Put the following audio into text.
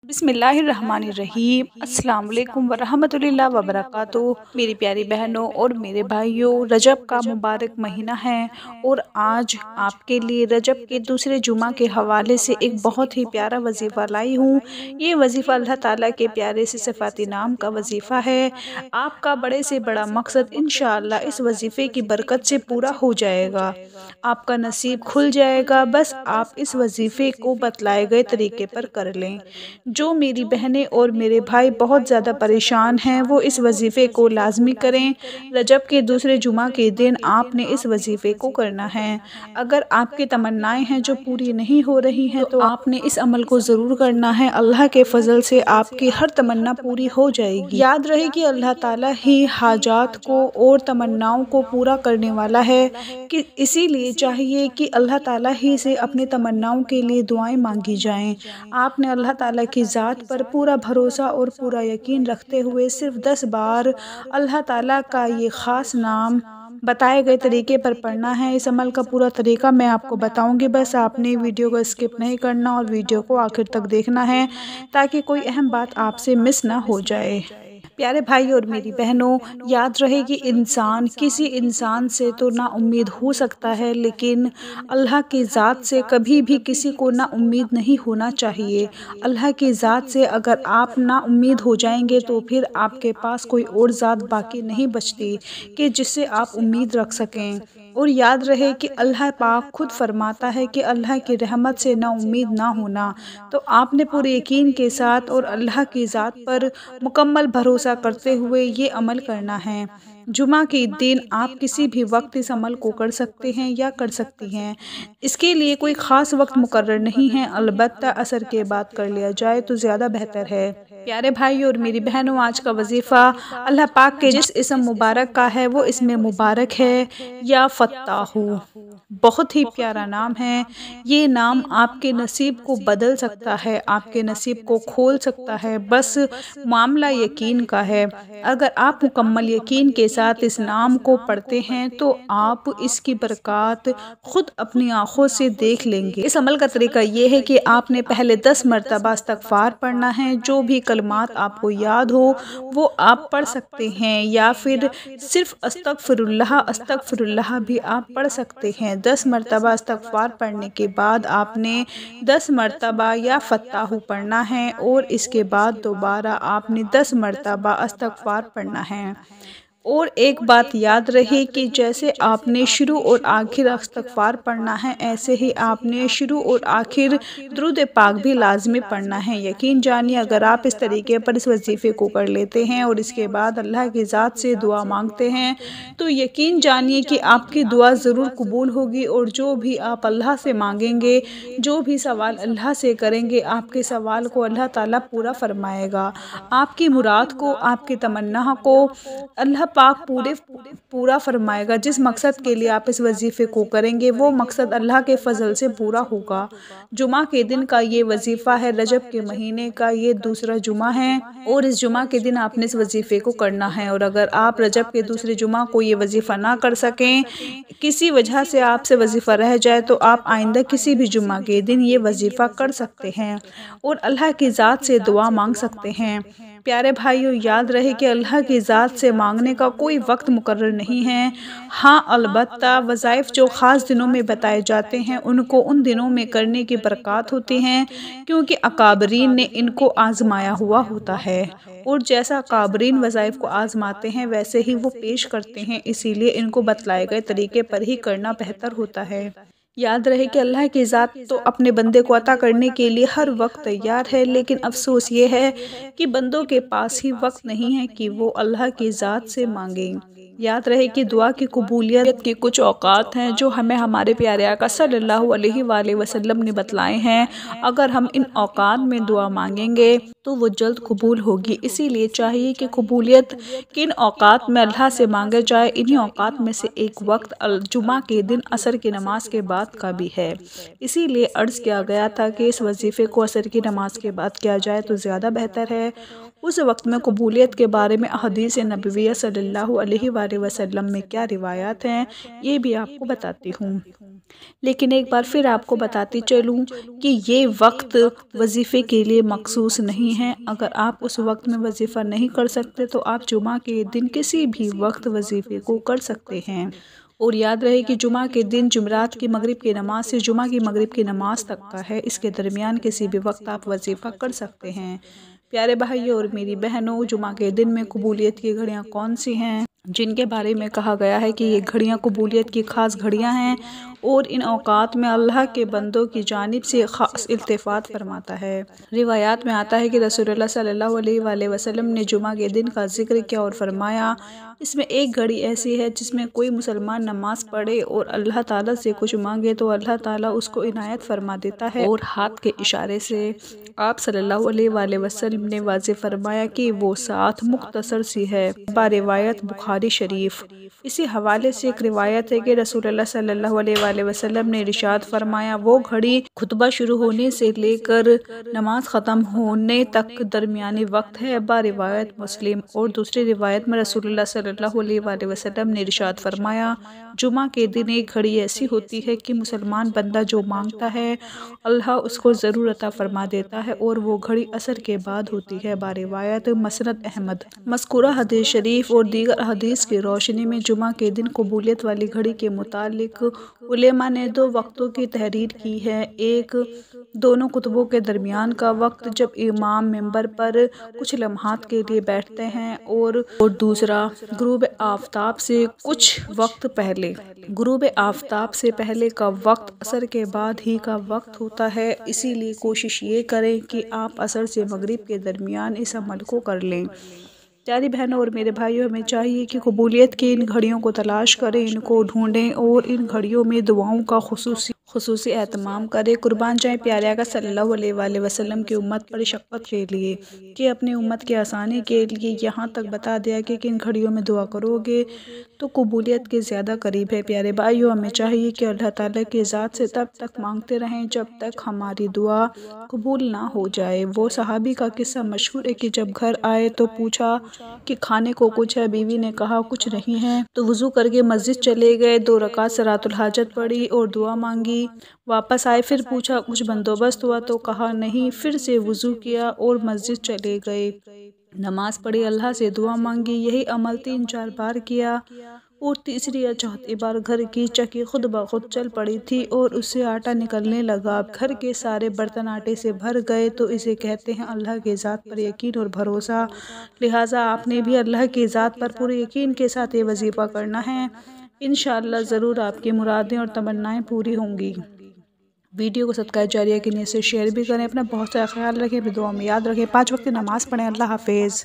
بسم اللہ الرحمن الرحیم۔ السلام علیکم ورحمۃ اللہ وبرکاتہ۔ میری پیاری بہنوں اور میرے بھائیوں، رجب کا مبارک مہینہ ہے اور آج آپ کے لیے رجب کے دوسرے جمعہ کے حوالے سے ایک بہت ہی پیارا وظیفہ لائی ہوں۔ یہ وظیفہ اللہ تعالیٰ کے پیارے سے صفاتی نام کا وظیفہ ہے۔ آپ کا بڑے سے بڑا مقصد انشاءاللہ اس وظیفے کی برکت سے پورا ہو جائے گا۔ آپ کا نصیب کھل جائے گا، بس آپ اس وظیفے کو بتلائے گئے طریقے پر کر لیں۔ جو میری بہنیں اور میرے بھائی بہت زیادہ پریشان ہیں وہ اس وظیفے کو لازمی کریں۔ رجب کے دوسرے جمعہ کے دن آپ نے اس وظیفے کو کرنا ہے۔ اگر آپ کی تمنائیں ہیں جو پوری نہیں ہو رہی ہیں تو آپ نے اس عمل کو ضرور کرنا ہے۔ اللہ کے فضل سے آپ کی ہر تمنا پوری ہو جائے گی۔ یاد رہے کہ اللہ تعالیٰ ہی حاجات کو اور تمناؤں کو پورا کرنے والا ہے، کہ اسی لیے چاہیے کہ اللہ تعالیٰ ہی سے اپنی تمناؤں کے لیے دعائیں مانگی جائیں۔ آپ نے اللہ تعالیٰ کی ذات پر پورا بھروسہ اور پورا یقین رکھتے ہوئے صرف 10 بار اللہ تعالیٰ کا یہ خاص نام بتائے گئے طریقے پر پڑھنا ہے۔ اس عمل کا پورا طریقہ میں آپ کو بتاؤں گی، بس آپ نے ویڈیو کو اسکپ نہیں کرنا اور ویڈیو کو آخر تک دیکھنا ہے تاکہ کوئی اہم بات آپ سے مس نہ ہو جائے۔ پیارے بھائی اور میری بہنوں، یاد رہے کہ کسی انسان سے تو نا امید ہو سکتا ہے، لیکن اللہ کی ذات سے کبھی بھی کسی کو نا امید نہیں ہونا چاہیے۔ اللہ کی ذات سے اگر آپ نا امید ہو جائیں گے تو پھر آپ کے پاس کوئی اور ذات باقی نہیں بچتی کہ جس سے آپ امید رکھ سکیں۔ اور یاد رہے کہ اللہ پاک خود فرماتا ہے کہ اللہ کی رحمت سے نا امید نہ ہونا، تو آپ نے پورے یقین کے ساتھ اور اللہ کی ذات پر مکمل بھروسہ کرتے ہوئے یہ عمل کرنا ہے۔ جمعہ کے دن آپ کسی بھی وقت اس عمل کو کر سکتے ہیں یا کر سکتی ہیں۔ اس کے لیے کوئی خاص وقت مقرر نہیں ہے، البتہ عصر کے بعد کر لیا جائے تو زیادہ بہتر ہے۔ پیارے بھائی اور میری بہنوں، آج کا وظیفہ اللہ پاک کے جس اسم مبارک کا ہے وہ اسم مبارک ہے یا فتاح۔ بہت ہی پیارا نام ہے۔ یہ نام آپ کے نصیب کو بدل سکتا ہے، آپ کے نصیب کو کھول سکتا ہے، بس معاملہ یقین کا ہے۔ اگر آپ مکمل یقین کے ساتھ اس نام کو پڑھتے ہیں تو آپ اس کی برکات خود اپنی آنکھوں سے دیکھ لیں گے۔ اس عمل کا طریقہ یہ ہے کہ آپ نے پہلے 10 مرتبہ استغفار پڑھنا ہے۔ جو بھی کلمات آپ کو یاد ہو وہ آپ پڑھ سکتے ہیں، یا پھر صرف استغفر اللہ بھی آپ پڑھ سکتے ہیں۔ 10 مرتبہ استغفار پڑھنے کے بعد آپ نے 10 مرتبہ یا فتاح پڑھنا ہے، اور اس کے بعد دوبارہ آپ نے 10 مرتبہ استغفار پڑھنا ہے۔ اور ایک بات یاد رہے کہ جیسے آپ نے شروع اور آخر استغفار پڑھنا ہے، ایسے ہی آپ نے شروع اور آخر درود پاک بھی لازمی پڑھنا ہے۔ یقین جانیے اگر آپ اس طریقے پر اس وظیفے کو کر لیتے ہیں اور اس کے بعد اللہ کی ذات سے دعا مانگتے ہیں تو یقین جانیے کہ آپ کی دعا ضرور قبول ہوگی، اور جو بھی آپ اللہ سے مانگیں گے، جو بھی سوال اللہ سے کریں گے، آپ کے سوال کو اللہ تعالیٰ پورا فرمائے گا۔ آپ کی مراد کو، آپ کی تمنا کو اللہ پاک پورا فرمائے گا۔ جس مقصد کے لیے آپ اس وظیفے کو کریں گے وہ مقصد اللہ کے فضل سے پورا ہوگا۔ جمعہ کے دن کا یہ وظیفہ ہے، رجب کے مہینے کا یہ دوسرا جمعہ ہے، اور اس جمعہ کے دن آپ نے اس وظیفے کو کرنا ہے۔ اور اگر آپ رجب کے دوسرے جمعہ کو یہ وظیفہ نہ کر سکیں، کسی وجہ سے آپ سے وظیفہ رہ جائے، تو آپ آئندہ کسی بھی جمعہ کے دن یہ وظیفہ کر سکتے ہیں اور اللہ کی ذات سے دعا مانگ سکتے ہیں۔ پیارے بھائیوں، یاد رہے کہ اللہ کی ذات سے مانگنے کا کوئی وقت مقرر نہیں ہے۔ ہاں، البتہ وظائف جو خاص دنوں میں بتائے جاتے ہیں ان کو ان دنوں میں کرنے کی برکات ہوتی ہیں، کیونکہ اکابرین نے ان کو آزمایا ہوا ہوتا ہے، اور جیسا اکابرین وظائف کو آزماتے ہیں ویسے ہی وہ پیش کرتے ہیں، اسی لیے ان کو بتلائے گئے طریقے پر ہی کرنا بہتر ہوتا ہے۔ یاد رہے کہ اللہ کی ذات تو اپنے بندے کو عطا کرنے کے لیے ہر وقت تیار ہے، لیکن افسوس یہ ہے کہ بندوں کے پاس ہی وقت نہیں ہے کہ وہ اللہ کی ذات سے مانگیں۔ یاد رہے کہ دعا کی قبولیت کے کچھ اوقات ہیں جو ہمیں ہمارے پیارے آقا صلی اللہ علیہ وآلہ وسلم نے بتلائے ہیں۔ اگر ہم ان اوقات میں دعا مانگیں گے تو وہ جلد قبول ہوگی۔ اسی لیے چاہیے کہ قبولیت کن اوقات میں اللہ سے مانگے جائے۔ انہی اوقات میں سے ایک وقت جمعہ کے دن عصر کی نماز کے بعد کا بھی ہے۔ اسی لیے عرض کیا گیا تھا کہ اس وظیفے کو عصر کی نماز کے بعد کیا جائے تو زیادہ بہتر ہے۔ اس وقت میں قبولیت کے بارے میں احادیث نبویہ صلی اللہ علیہ وآلہ وسلم میں کیا روایات ہیں یہ بھی آپ کو بتاتی ہوں۔ لیکن ایک بار پھر آپ کو بتاتی چلوں کہ یہ وقت وظیفے کے لیے مخصوص نہیں ہے۔ اگر آپ اس وقت میں وظیفہ نہیں کر سکتے تو آپ جمعہ کے دن کسی بھی وقت وظیفے کو کر سکتے ہیں۔ اور یاد رہے کہ جمعہ کے دن جمعرات کی مغرب کی نماز سے جمعہ کی مغرب کی نماز تک کا ہے، اس کے درمیان کسی بھی وقت آپ وظیفہ کر سکتے ہیں۔ پیارے بھائیوں اور میری بہنوں، جمعہ کے دن میں قبولیت کی گھڑیاں کون سی ہیں جن کے بارے میں کہا گیا ہے کہ یہ گھڑیاں قبولیت کی خاص گھڑیاں ہیں اور ان اوقات میں اللہ کے بندوں کی جانب سے خاص التفات فرماتا ہے۔ روایات میں آتا ہے کہ رسول اللہ صلی اللہ علیہ وآلہ وسلم نے جمعہ کے دن کا ذکر کیا اور فرمایا، اس میں ایک گھڑی ایسی ہے جس میں کوئی مسلمان نماز پڑھے اور اللہ تعالیٰ سے کچھ مانگے تو اللہ تعالیٰ اس کو عنایت فرما دیتا ہے۔ اور ہاتھ کے اشارے سے آپ صلی اللہ علیہ وآلہ وسلم نے واضح فرمایا کہ وہ ساتھ مختصر سی ہے، روایت بخاری شریف۔ اسی حوالے سے ایک روایت ہے کہ رسول اللہ صلی اللہ علیہ وآلہ وسلم نے ارشاد فرمایا، وہ گھڑی خطبہ شروع ہونے سے لے کر نماز ختم ہونے تک درمیانی وقت ہے، روایت مسلم۔ اور دوسری روایت میں رسول اللہ صلی اللہ علیہ وآلہ وسلم نے ارشاد فرمایا، جمعہ کے دن ایک گھڑی ایسی ہوتی ہے کہ مسلمان بندہ جو مانگتا ہے اللہ اس کو ضرور عطا فرما دیتا ہے، اور وہ گھڑی عصر کے بعد ہوتی ہے، روایت مسند احمد۔ مذکورہ حدیث شریف اور دیگر احادیث کی روشنی میں جمعہ کے دن قبولیت والی گھڑی کے متعلق علماء نے دو وقتوں کی تحریر کی ہے، ایک دونوں خطبوں کے درمیان کا وقت جب امام ممبر پر کچھ لمحات کے لیے بیٹھتے ہیں، اور دوسرا غروب آفتاب سے کچھ وقت پہلے۔ غروب آفتاب سے پہلے کا وقت عصر کے بعد ہی کا وقت ہوتا ہے، اسی لیے کوشش یہ کریں کہ آپ عصر سے مغرب کے درمیان اس عمل کو کر لیں۔ پیاری بہنوں اور میرے بھائیوں، ہمیں چاہیے کہ قبولیت کی ان گھڑیوں کو تلاش کریں، ان کو ڈھونڈیں اور ان گھڑیوں میں دعاؤں کا خصوصی اہتمام کریں۔ قربان جائیں پیارے آقا صلی اللہ علیہ وآلہ وسلم کی امت پر شفقت کے لیے کہ اپنی امت کی آسانی کے لیے یہاں تک بتا دیا کہ ان گھڑیوں میں دعا کرو گے تو قبولیت کے زیادہ قریب ہے۔ پیارے بھائیوں، ہمیں چاہیے کہ اللہ تعالیٰ کی ذات سے تب تک مانگتے رہیں جب تک ہماری دعا قبول نہ ہو جائے۔ وہ صحابی کا قصہ مشہور ہے کہ جب گھر آئے تو پوچھا کہ کھانے کو کچھ ہے؟ بیوی نے کہا کچھ نہیں ہے، تو وضو کر کے مسجد چلے گئے، 2 رکعت صلاۃ الحاجت پڑھی اور دعا مانگی۔ واپس آئے، پھر پوچھا کچھ بندوبست ہوا؟ تو کہا نہیں، پھر سے وضو کیا اور مسجد چلے گئے، نماز پڑھی، اللہ سے دعا مانگی، یہی عمل 3-4 بار کیا، اور تیسری یا چوتھی بار گھر کی چکی خود بخود چل پڑی تھی اور اس سے آٹا نکلنے لگا، گھر کے سارے برتن آٹے سے بھر گئے، تو اسے کہتے ہیں اللہ کی ذات پر یقین اور بھروسہ۔ لہٰذا آپ نے بھی اللہ کی ذات پر پورے یقین کے ساتھ یہ وظیفہ کرنا ہے، انشاءاللہ ضرور آپ کی مرادیں اور تمنائیں پوری ہوں گی۔ ویڈیو کو صدقہ جاریہ کے نیت سے شیئر بھی کریں، اپنا بہت سارا خیال رکھیں، اپنی دعاؤں میں یاد رکھیں، 5 وقت نماز پڑھیں۔ اللہ حافظ۔